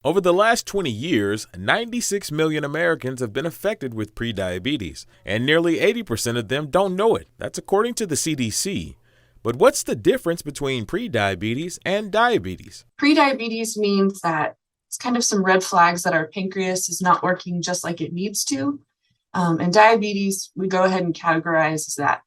Over the last 20 years, 96 million Americans have been affected with prediabetes, and nearly 80% of them don't know it. That's according to the CDC. But what's the difference between prediabetes and diabetes? Prediabetes means that it's kind of some red flags that our pancreas is not working just like it needs to. And diabetes, we go ahead and categorize as that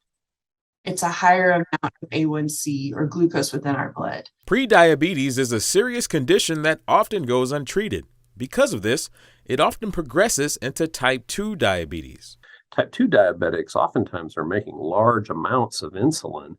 it's a higher amount of A1C or glucose within our blood. Prediabetes is a serious condition that often goes untreated. Because of this, it often progresses into type 2 diabetes. Type 2 diabetics oftentimes are making large amounts of insulin,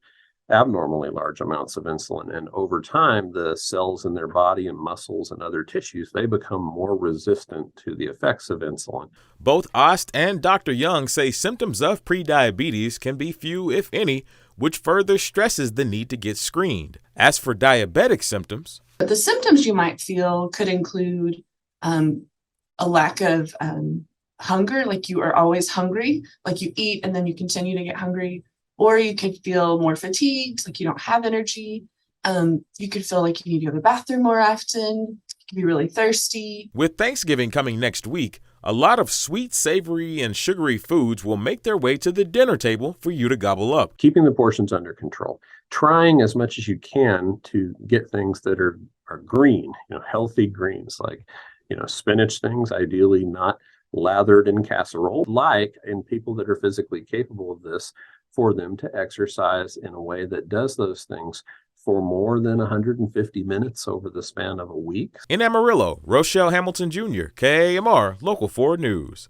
abnormally large amounts of insulin. And over time, the cells in their body and muscles and other tissues, they become more resistant to the effects of insulin. Both Ost and Dr. Young say symptoms of prediabetes can be few, if any, which further stresses the need to get screened. As for diabetic symptoms, But the symptoms you might feel could include a lack of hunger, like you are always hungry, like you eat and then you continue to get hungry. Or you could feel more fatigued, like you don't have energy. You could feel like you need to go to the bathroom more often. You could be really thirsty. with Thanksgiving coming next week, a lot of sweet, savory, and sugary foods will make their way to the dinner table for you to gobble up. Keeping the portions under control, trying as much as you can to get things that are green, healthy greens like, spinach things, ideally not lathered in casserole, like in people that are physically capable of this, for them to exercise in a way that does those things for more than 150 minutes over the span of a week. In Amarillo, Rochelle Hamilton Jr., KAMR, Local 4 News.